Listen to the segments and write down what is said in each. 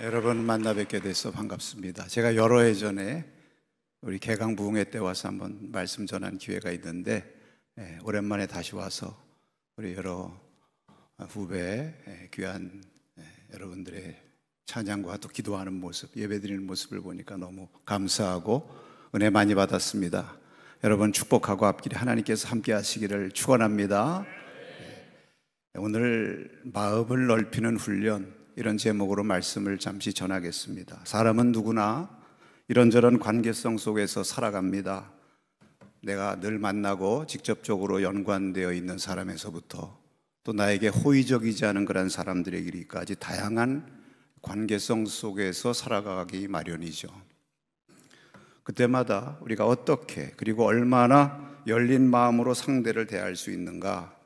여러분 만나 뵙게 돼서 반갑습니다. 제가 여러 해 전에 우리 개강 부흥회 때 와서 한번 말씀 전한 기회가 있는데 오랜만에 다시 와서 우리 여러 후배 귀한 여러분들의 찬양과 또 기도하는 모습, 예배드리는 모습을 보니까 너무 감사하고 은혜 많이 받았습니다. 여러분 축복하고 앞길에 하나님께서 함께 하시기를 축원합니다. 오늘 마음을 넓히는 훈련, 이런 제목으로 말씀을 잠시 전하겠습니다. 사람은 누구나 이런저런 관계성 속에서 살아갑니다. 내가 늘 만나고 직접적으로 연관되어 있는 사람에서부터 또 나에게 호의적이지 않은 그런 사람들에게 이르기까지 다양한 관계성 속에서 살아가기 마련이죠. 그때마다 우리가 어떻게 그리고 얼마나 열린 마음으로 상대를 대할 수 있는가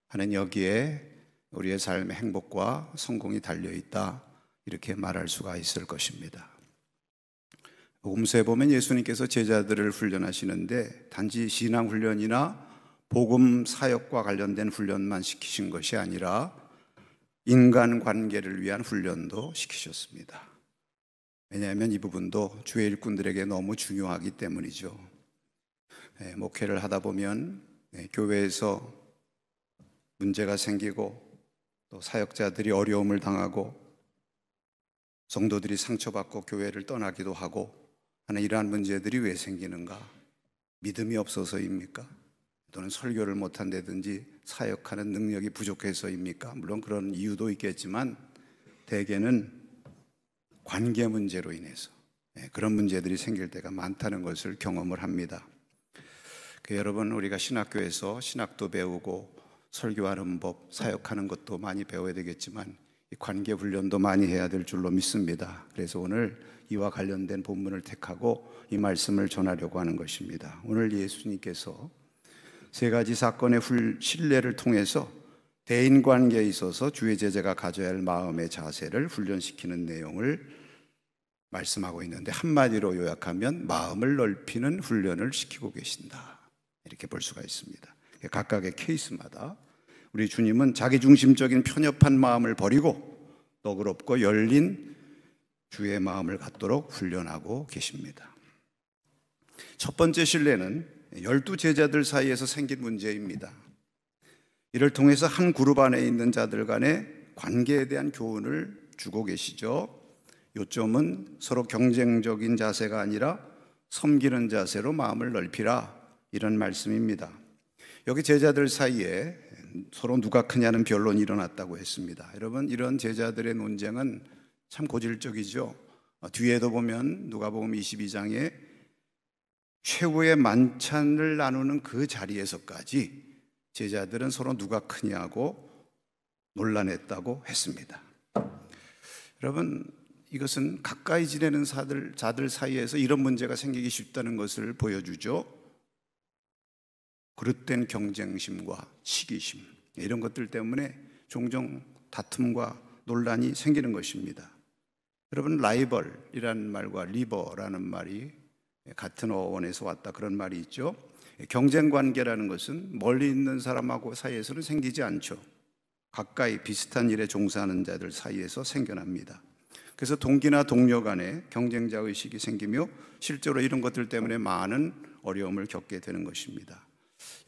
하는, 여기에 우리의 삶의 행복과 성공이 달려있다, 이렇게 말할 수가 있을 것입니다. 복음서에 보면 예수님께서 제자들을 훈련하시는데 단지 신앙훈련이나 복음 사역과 관련된 훈련만 시키신 것이 아니라 인간관계를 위한 훈련도 시키셨습니다. 왜냐하면 이 부분도 주의 일꾼들에게 너무 중요하기 때문이죠. 목회를 하다 보면 교회에서 문제가 생기고 또 사역자들이 어려움을 당하고 성도들이 상처받고 교회를 떠나기도 하고 하는 이러한 문제들이 왜 생기는가? 믿음이 없어서입니까? 또는 설교를 못한다든지 사역하는 능력이 부족해서입니까? 물론 그런 이유도 있겠지만 대개는 관계 문제로 인해서 그런 문제들이 생길 때가 많다는 것을 경험을 합니다. 여러분, 우리가 신학교에서 신학도 배우고 설교하는 법, 사역하는 것도 많이 배워야 되겠지만 이 관계 훈련도 많이 해야 될 줄로 믿습니다. 그래서 오늘 이와 관련된 본문을 택하고 이 말씀을 전하려고 하는 것입니다. 오늘 예수님께서 세 가지 사건의 신뢰를 통해서 대인관계에 있어서 주의 제자가 가져야 할 마음의 자세를 훈련시키는 내용을 말씀하고 있는데, 한마디로 요약하면 마음을 넓히는 훈련을 시키고 계신다, 이렇게 볼 수가 있습니다. 각각의 케이스마다 우리 주님은 자기중심적인 편협한 마음을 버리고 너그럽고 열린 주의 마음을 갖도록 훈련하고 계십니다. 첫 번째 신뢰는 12 제자들 사이에서 생긴 문제입니다. 이를 통해서 한 그룹 안에 있는 자들 간의 관계에 대한 교훈을 주고 계시죠. 요점은 서로 경쟁적인 자세가 아니라 섬기는 자세로 마음을 넓히라, 이런 말씀입니다. 여기 제자들 사이에 서로 누가 크냐는 변론이 일어났다고 했습니다. 여러분, 이런 제자들의 논쟁은 참 고질적이죠. 뒤에도 보면 누가복음 22장에 최후의 만찬을 나누는 그 자리에서까지 제자들은 서로 누가 크냐고 논란했다고 했습니다. 여러분, 이것은 가까이 지내는 자들 사이에서 이런 문제가 생기기 쉽다는 것을 보여주죠. 그릇된 경쟁심과 시기심, 이런 것들 때문에 종종 다툼과 논란이 생기는 것입니다. 여러분, 라이벌이라는 말과 리버라는 말이 같은 어원에서 왔다, 그런 말이 있죠. 경쟁관계라는 것은 멀리 있는 사람하고 사이에서는 생기지 않죠. 가까이 비슷한 일에 종사하는 자들 사이에서 생겨납니다. 그래서 동기나 동료 간에 경쟁자 의식이 생기며 실제로 이런 것들 때문에 많은 어려움을 겪게 되는 것입니다.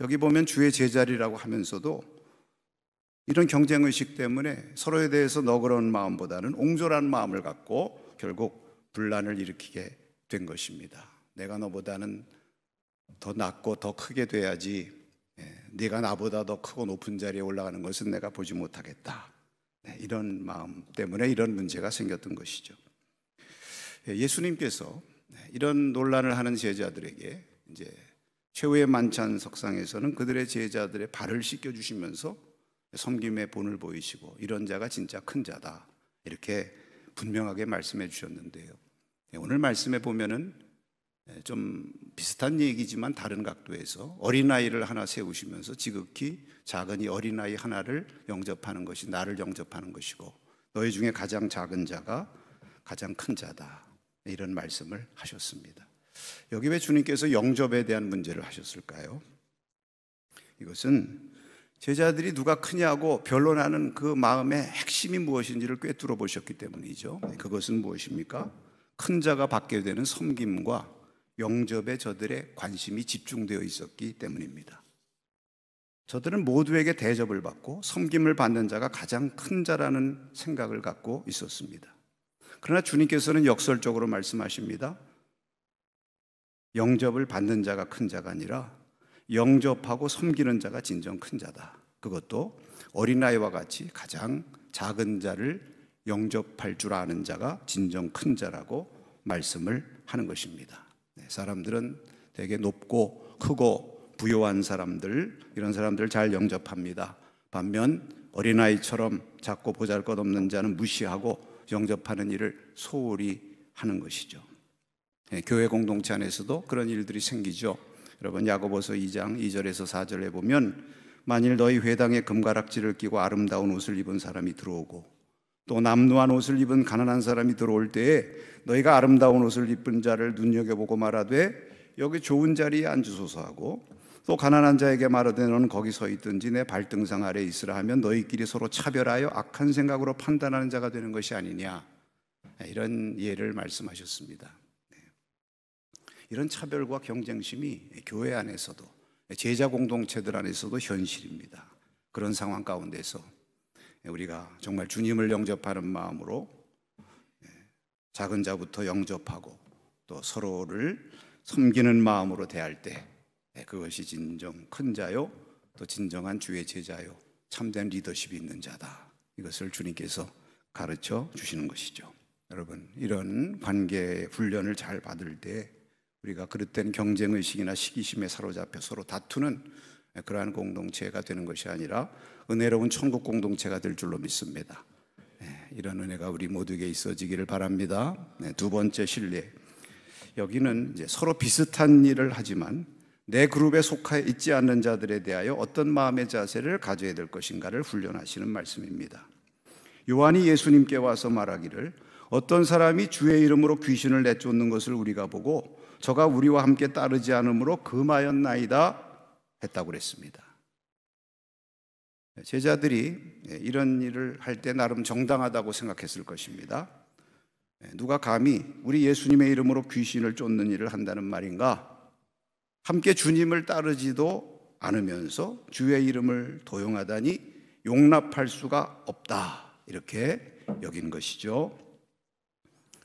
여기 보면 주의 제자리라고 하면서도 이런 경쟁의식 때문에 서로에 대해서 너그러운 마음보다는 옹졸한 마음을 갖고 결국 분란을 일으키게 된 것입니다. 내가 너보다는 더 낫고 더 크게 돼야지, 네가 나보다 더 크고 높은 자리에 올라가는 것은 내가 보지 못하겠다, 이런 마음 때문에 이런 문제가 생겼던 것이죠. 예수님께서 이런 논란을 하는 제자들에게 이제 최후의 만찬 석상에서는 그들의 제자들의 발을 씻겨주시면서 섬김의 본을 보이시고 이런 자가 진짜 큰 자다, 이렇게 분명하게 말씀해 주셨는데요. 오늘 말씀에 보면은 좀 비슷한 얘기지만 다른 각도에서 어린아이를 하나 세우시면서 지극히 작은 이 어린아이 하나를 영접하는 것이 나를 영접하는 것이고 너희 중에 가장 작은 자가 가장 큰 자다, 이런 말씀을 하셨습니다. 여기 왜 주님께서 영접에 대한 문제를 하셨을까요? 이것은 제자들이 누가 크냐고 변론하는 그 마음의 핵심이 무엇인지를 꿰뚫어 보셨기 때문이죠. 그것은 무엇입니까? 큰 자가 받게 되는 섬김과 영접에 저들의 관심이 집중되어 있었기 때문입니다. 저들은 모두에게 대접을 받고 섬김을 받는 자가 가장 큰 자라는 생각을 갖고 있었습니다. 그러나 주님께서는 역설적으로 말씀하십니다. 영접을 받는 자가 큰 자가 아니라 영접하고 섬기는 자가 진정 큰 자다. 그것도 어린아이와 같이 가장 작은 자를 영접할 줄 아는 자가 진정 큰 자라고 말씀을 하는 것입니다. 사람들은 되게 높고 크고 부유한 사람들, 이런 사람들을 잘 영접합니다. 반면 어린아이처럼 작고 보잘것없는 자는 무시하고 영접하는 일을 소홀히 하는 것이죠. 교회 공동체 안에서도 그런 일들이 생기죠. 여러분 야고보서 2장 2절에서 4절에 보면 만일 너희 회당에 금가락지를 끼고 아름다운 옷을 입은 사람이 들어오고 또 남루한 옷을 입은 가난한 사람이 들어올 때에 너희가 아름다운 옷을 입은 자를 눈여겨보고 말하되 여기 좋은 자리에 앉으소서 하고 또 가난한 자에게 말하되 너는 거기 서 있든지 내 발등상 아래에 있으라 하면 너희끼리 서로 차별하여 악한 생각으로 판단하는 자가 되는 것이 아니냐, 이런 예를 말씀하셨습니다. 이런 차별과 경쟁심이 교회 안에서도 제자 공동체들 안에서도 현실입니다. 그런 상황 가운데서 우리가 정말 주님을 영접하는 마음으로 작은 자부터 영접하고 또 서로를 섬기는 마음으로 대할 때 그것이 진정 큰 자요 또 진정한 주의 제자요 참된 리더십이 있는 자다. 이것을 주님께서 가르쳐 주시는 것이죠. 여러분, 이런 관계 훈련을 잘 받을 때 우리가 그릇된 경쟁의식이나 시기심에 사로잡혀 서로 다투는 그러한 공동체가 되는 것이 아니라 은혜로운 천국 공동체가 될 줄로 믿습니다. 이런 은혜가 우리 모두에게 있어지기를 바랍니다. 두 번째 신뢰. 여기는 이제 서로 비슷한 일을 하지만 내 그룹에 속해 있지 않는 자들에 대하여 어떤 마음의 자세를 가져야 될 것인가를 훈련하시는 말씀입니다. 요한이 예수님께 와서 말하기를 어떤 사람이 주의 이름으로 귀신을 내쫓는 것을 우리가 보고 저가 우리와 함께 따르지 않으므로 금하였나이다 했다고 그랬습니다. 제자들이 이런 일을 할 때 나름 정당하다고 생각했을 것입니다. 누가 감히 우리 예수님의 이름으로 귀신을 쫓는 일을 한다는 말인가? 함께 주님을 따르지도 않으면서 주의 이름을 도용하다니 용납할 수가 없다, 이렇게 여긴 것이죠.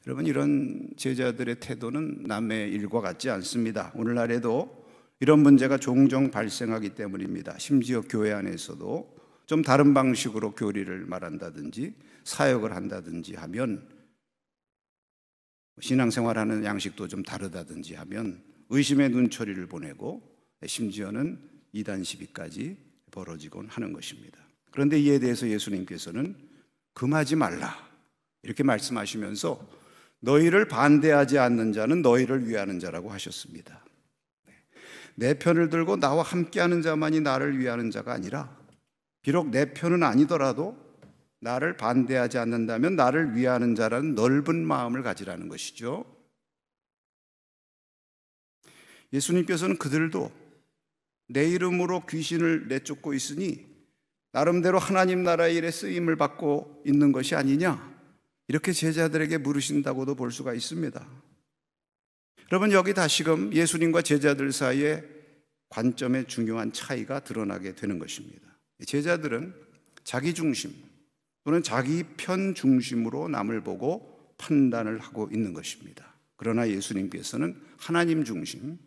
여러분, 이런 제자들의 태도는 남의 일과 같지 않습니다. 오늘날에도 이런 문제가 종종 발생하기 때문입니다. 심지어 교회 안에서도 좀 다른 방식으로 교리를 말한다든지 사역을 한다든지 하면, 신앙생활하는 양식도 좀 다르다든지 하면 의심의 눈초리를 보내고 심지어는 이단 시비까지 벌어지곤 하는 것입니다. 그런데 이에 대해서 예수님께서는 금하지 말라 이렇게 말씀하시면서 너희를 반대하지 않는 자는 너희를 위하는 자라고 하셨습니다. 내 편을 들고 나와 함께하는 자만이 나를 위하는 자가 아니라 비록 내 편은 아니더라도 나를 반대하지 않는다면 나를 위하는 자라는 넓은 마음을 가지라는 것이죠. 예수님께서는 그들도 내 이름으로 귀신을 내쫓고 있으니 나름대로 하나님 나라의 일에 쓰임을 받고 있는 것이 아니냐, 이렇게 제자들에게 물으신다고도 볼 수가 있습니다. 여러분, 여기 다시금 예수님과 제자들 사이에 관점의 중요한 차이가 드러나게 되는 것입니다. 제자들은 자기 중심 또는 자기 편 중심으로 남을 보고 판단을 하고 있는 것입니다. 그러나 예수님께서는 하나님 중심,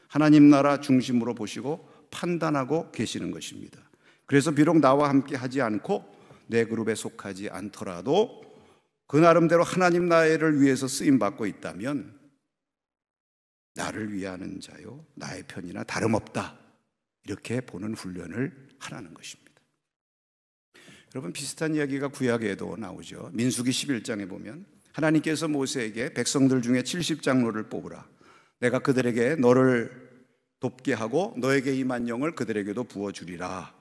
하나님 나라 중심으로 보시고 판단하고 계시는 것입니다. 그래서 비록 나와 함께 하지 않고 내 그룹에 속하지 않더라도 그 나름대로 하나님 나라를 위해서 쓰임받고 있다면 나를 위하는 자요 나의 편이나 다름없다, 이렇게 보는 훈련을 하라는 것입니다. 여러분, 비슷한 이야기가 구약에도 나오죠. 민수기 11장에 보면 하나님께서 모세에게 백성들 중에 70장로를 뽑으라, 내가 그들에게 너를 돕게 하고 너에게 임한 영을 그들에게도 부어주리라,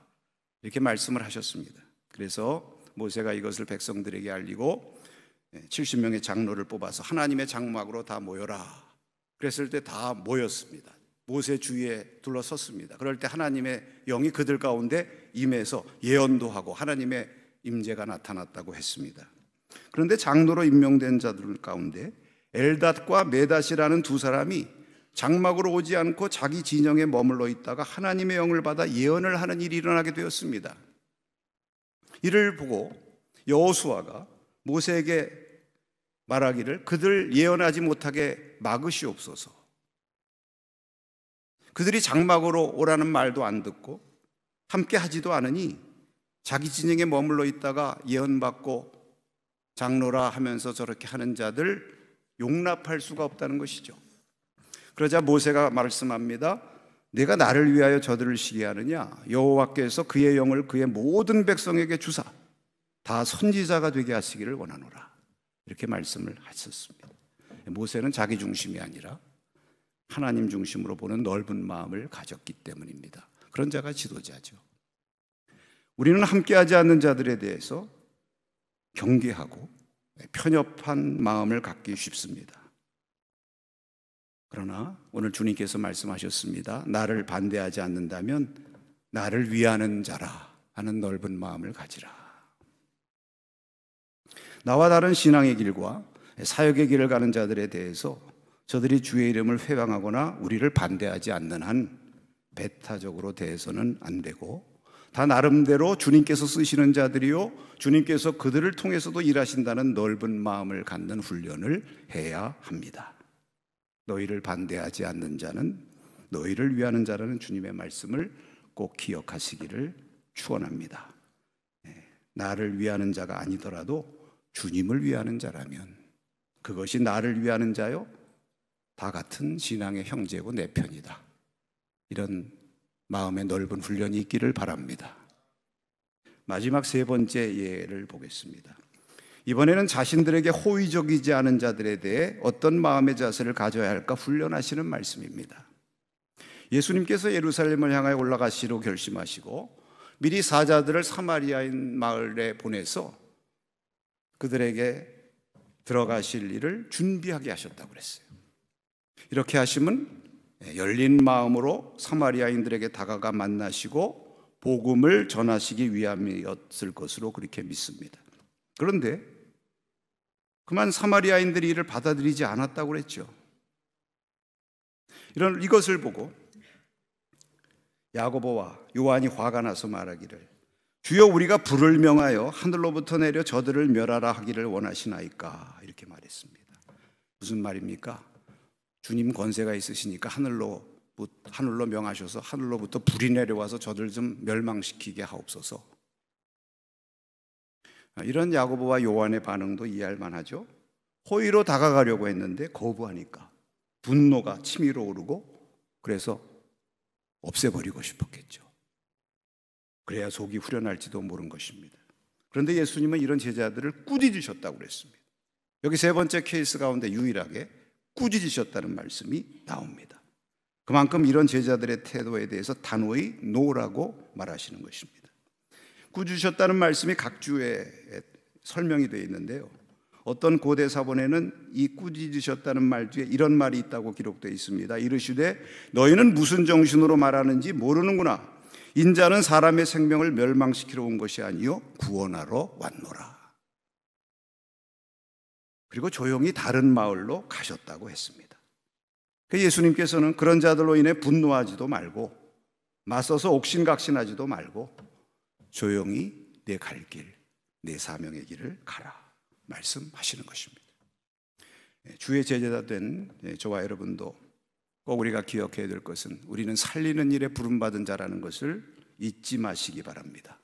이렇게 말씀을 하셨습니다. 그래서 모세가 이것을 백성들에게 알리고 70명의 장로를 뽑아서 하나님의 장막으로 다 모여라 그랬을 때 다 모였습니다. 모세 주위에 둘러섰습니다. 그럴 때 하나님의 영이 그들 가운데 임해서 예언도 하고 하나님의 임재가 나타났다고 했습니다. 그런데 장로로 임명된 자들 가운데 엘닷과 메닷이라는 두 사람이 장막으로 오지 않고 자기 진영에 머물러 있다가 하나님의 영을 받아 예언을 하는 일이 일어나게 되었습니다. 이를 보고 여호수아가 모세에게 말하기를 그들 예언하지 못하게 막으시옵소서. 그들이 장막으로 오라는 말도 안 듣고 함께 하지도 않으니 자기 진영에 머물러 있다가 예언받고 장로라 하면서 저렇게 하는 자들 용납할 수가 없다는 것이죠. 그러자 모세가 말씀합니다. 내가 나를 위하여 저들을 시게 하느냐? 여호와께서 그의 영을 그의 모든 백성에게 주사 다 선지자가 되게 하시기를 원하노라. 이렇게 말씀을 하셨습니다. 모세는 자기 중심이 아니라 하나님 중심으로 보는 넓은 마음을 가졌기 때문입니다. 그런 자가 지도자죠. 우리는 함께하지 않는 자들에 대해서 경계하고 편협한 마음을 갖기 쉽습니다. 그러나 오늘 주님께서 말씀하셨습니다. 나를 반대하지 않는다면 나를 위하는 자라 하는 넓은 마음을 가지라. 나와 다른 신앙의 길과 사역의 길을 가는 자들에 대해서 저들이 주의 이름을 회방하거나 우리를 반대하지 않는 한 배타적으로 대해서는 안 되고 다 나름대로 주님께서 쓰시는 자들이요 주님께서 그들을 통해서도 일하신다는 넓은 마음을 갖는 훈련을 해야 합니다. 너희를 반대하지 않는 자는 너희를 위하는 자라는 주님의 말씀을 꼭 기억하시기를 축원합니다. 나를 위하는 자가 아니더라도 주님을 위하는 자라면 그것이 나를 위하는 자요 다 같은 신앙의 형제고 내 편이다. 이런 마음의 넓은 훈련이 있기를 바랍니다. 마지막 세 번째 예를 보겠습니다. 이번에는 자신들에게 호의적이지 않은 자들에 대해 어떤 마음의 자세를 가져야 할까 훈련하시는 말씀입니다. 예수님께서 예루살렘을 향하여 올라가시기로 결심하시고 미리 사자들을 사마리아인 마을에 보내서 그들에게 들어가실 일을 준비하게 하셨다고 그랬어요. 이렇게 하시면 열린 마음으로 사마리아인들에게 다가가 만나시고 복음을 전하시기 위함이었을 것으로 그렇게 믿습니다. 그런데 그만 사마리아인들이 이를 받아들이지 않았다고 그랬죠. 이것을 보고 야고보와 요한이 화가 나서 말하기를 주여 우리가 불을 명하여 하늘로부터 내려 저들을 멸하라 하기를 원하시나이까 이렇게 말했습니다. 무슨 말입니까? 주님 권세가 있으시니까 하늘로 명하셔서 하늘로부터 불이 내려와서 저들 좀 멸망시키게 하옵소서. 이런 야고보와 요한의 반응도 이해할 만하죠. 호의로 다가가려고 했는데 거부하니까 분노가 치밀어 오르고 그래서 없애버리고 싶었겠죠. 그래야 속이 후련할지도 모른 것입니다. 그런데 예수님은 이런 제자들을 꾸짖으셨다고 그랬습니다. 여기 세 번째 케이스 가운데 유일하게 꾸짖으셨다는 말씀이 나옵니다. 그만큼 이런 제자들의 태도에 대해서 단호히 노라고 말하시는 것입니다. 꾸짖으셨다는 말씀이 각주에 설명이 되어 있는데요. 어떤 고대 사본에는 이 꾸짖으셨다는 말 뒤에 이런 말이 있다고 기록되어 있습니다. 이르시되 너희는 무슨 정신으로 말하는지 모르는구나. 인자는 사람의 생명을 멸망시키러 온 것이 아니요 구원하러 왔노라. 그리고 조용히 다른 마을로 가셨다고 했습니다. 예수님께서는 그런 자들로 인해 분노하지도 말고 맞서서 옥신각신하지도 말고 조용히 내 갈 길, 내 사명의 길을 가라 말씀하시는 것입니다. 주의 제자가 된 저와 여러분도 꼭 우리가 기억해야 될 것은 우리는 살리는 일에 부름받은 자라는 것을 잊지 마시기 바랍니다.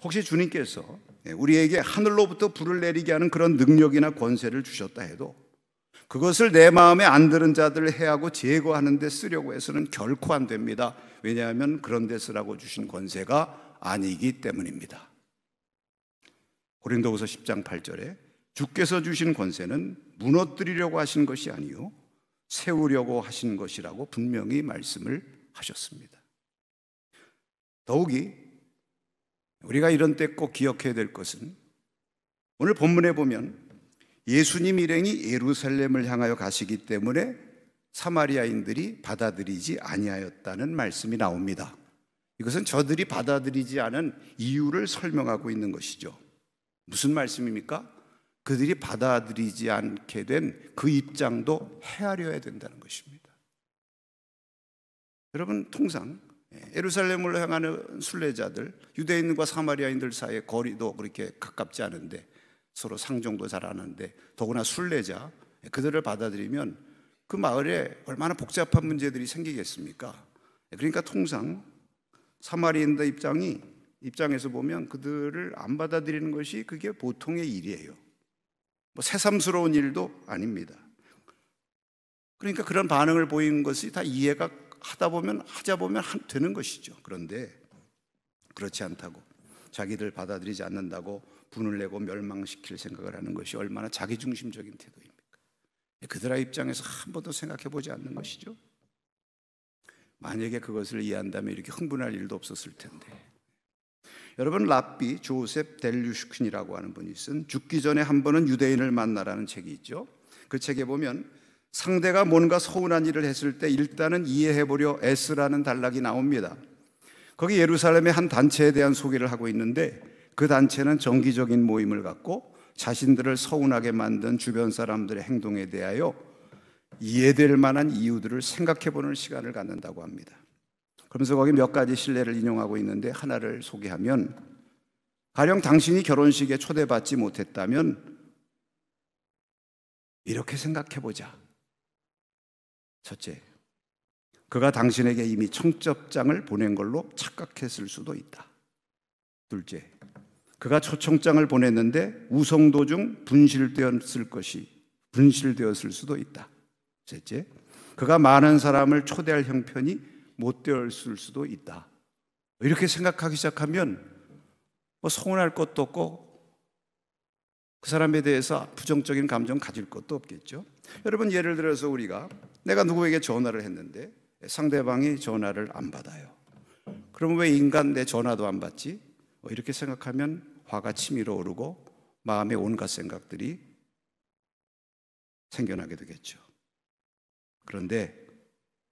혹시 주님께서 우리에게 하늘로부터 불을 내리게 하는 그런 능력이나 권세를 주셨다 해도 그것을 내 마음에 안 드는 자들을 해하고 제거하는 데 쓰려고 해서는 결코 안 됩니다. 왜냐하면 그런 데 쓰라고 주신 권세가 아니기 때문입니다. 고린도후서 10장 8절에 주께서 주신 권세는 무너뜨리려고 하신 것이 아니요 세우려고 하신 것이라고 분명히 말씀을 하셨습니다. 더욱이 우리가 이런 때 꼭 기억해야 될 것은 오늘 본문에 보면 예수님 일행이 예루살렘을 향하여 가시기 때문에 사마리아인들이 받아들이지 아니하였다는 말씀이 나옵니다. 이것은 저들이 받아들이지 않은 이유를 설명하고 있는 것이죠. 무슨 말씀입니까? 그들이 받아들이지 않게 된 그 입장도 헤아려야 된다는 것입니다. 여러분, 통상 예루살렘으로 향하는 순례자들, 유대인과 사마리아인들 사이의 거리도 그렇게 가깝지 않은데, 서로 상종도 잘 안 하는데, 더구나 순례자, 그들을 받아들이면 그 마을에 얼마나 복잡한 문제들이 생기겠습니까? 그러니까 통상 사마리아인들 입장에서 보면 그들을 안 받아들이는 것이 그게 보통의 일이에요. 뭐 새삼스러운 일도 아닙니다. 그러니까 그런 반응을 보이는 것이 다 이해가 하자 보면 되는 것이죠. 그런데 그렇지 않다고, 자기들 받아들이지 않는다고 분을 내고 멸망시킬 생각을 하는 것이 얼마나 자기중심적인 태도입니까? 그들의 입장에서 한 번도 생각해 보지 않는 것이죠. 만약에 그것을 이해한다면 이렇게 흥분할 일도 없었을 텐데. 여러분, 랍비 조셉 델류슈킨이라고 하는 분이 쓴 죽기 전에 한 번은 유대인을 만나라는 책이 있죠. 그 책에 보면 상대가 뭔가 서운한 일을 했을 때 일단은 이해해보려 애쓰라는 단락이 나옵니다. 거기 예루살렘의 한 단체에 대한 소개를 하고 있는데, 그 단체는 정기적인 모임을 갖고 자신들을 서운하게 만든 주변 사람들의 행동에 대하여 이해될 만한 이유들을 생각해보는 시간을 갖는다고 합니다. 그러면서 거기 몇 가지 실례를 인용하고 있는데, 하나를 소개하면, 가령 당신이 결혼식에 초대받지 못했다면 이렇게 생각해보자. 첫째, 그가 당신에게 이미 청첩장을 보낸 걸로 착각했을 수도 있다. 둘째, 그가 초청장을 보냈는데 우성 도중 분실되었을 수도 있다. 셋째, 그가 많은 사람을 초대할 형편이 못 되었을 수도 있다. 이렇게 생각하기 시작하면 뭐 서운할 것도 없고 그 사람에 대해서 부정적인 감정 가질 것도 없겠죠. 여러분, 예를 들어서 내가 누구에게 전화를 했는데 상대방이 전화를 안 받아요. 그럼 왜 인간 내 전화도 안 받지? 이렇게 생각하면 화가 치밀어 오르고 마음에 온갖 생각들이 생겨나게 되겠죠. 그런데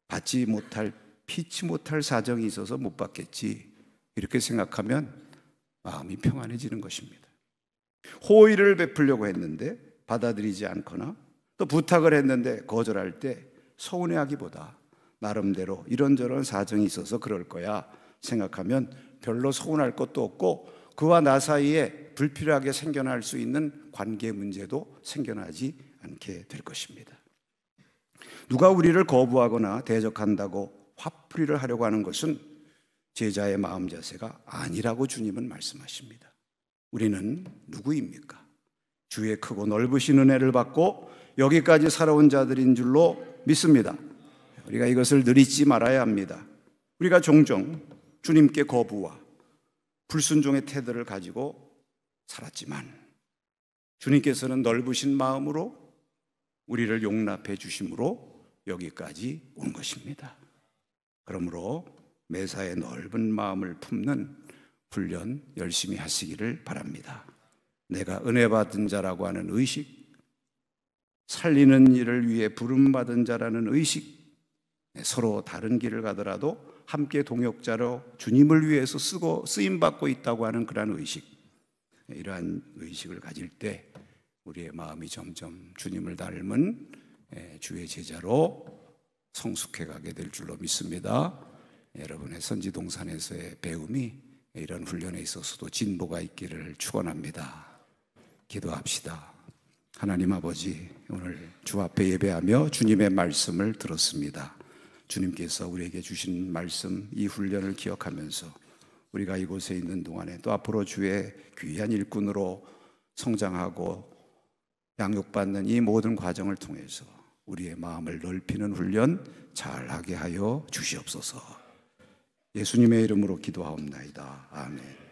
피치 못할 사정이 있어서 못 받겠지, 이렇게 생각하면 마음이 평안해지는 것입니다. 호의를 베풀려고 했는데 받아들이지 않거나 또 부탁을 했는데 거절할 때 서운해하기보다 나름대로 이런저런 사정이 있어서 그럴 거야 생각하면 별로 서운할 것도 없고, 그와 나 사이에 불필요하게 생겨날 수 있는 관계 문제도 생겨나지 않게 될 것입니다. 누가 우리를 거부하거나 대적한다고 화풀이를 하려고 하는 것은 제자의 마음 자세가 아니라고 주님은 말씀하십니다. 우리는 누구입니까? 주의 크고 넓으신 은혜를 받고 여기까지 살아온 자들인 줄로 믿습니다. 우리가 이것을 늘 잊지 말아야 합니다. 우리가 종종 주님께 거부와 불순종의 태도를 가지고 살았지만 주님께서는 넓으신 마음으로 우리를 용납해 주심으로 여기까지 온 것입니다. 그러므로 매사에 넓은 마음을 품는 훈련 열심히 하시기를 바랍니다. 내가 은혜 받은 자라고 하는 의식, 살리는 일을 위해 부름받은 자라는 의식, 서로 다른 길을 가더라도 함께 동역자로 주님을 위해서 쓰임받고 있다고 하는 그러한 의식, 이러한 의식을 가질 때 우리의 마음이 점점 주님을 닮은 주의 제자로 성숙해 가게 될 줄로 믿습니다. 여러분의 선지동산에서의 배움이 이런 훈련에 있어서도 진보가 있기를 축원합니다. 기도합시다. 하나님 아버지, 오늘 주 앞에 예배하며 주님의 말씀을 들었습니다. 주님께서 우리에게 주신 말씀, 이 훈련을 기억하면서 우리가 이곳에 있는 동안에 또 앞으로 주의 귀한 일꾼으로 성장하고 양육받는 이 모든 과정을 통해서 우리의 마음을 넓히는 훈련 잘하게 하여 주시옵소서. 예수님의 이름으로 기도하옵나이다. 아멘.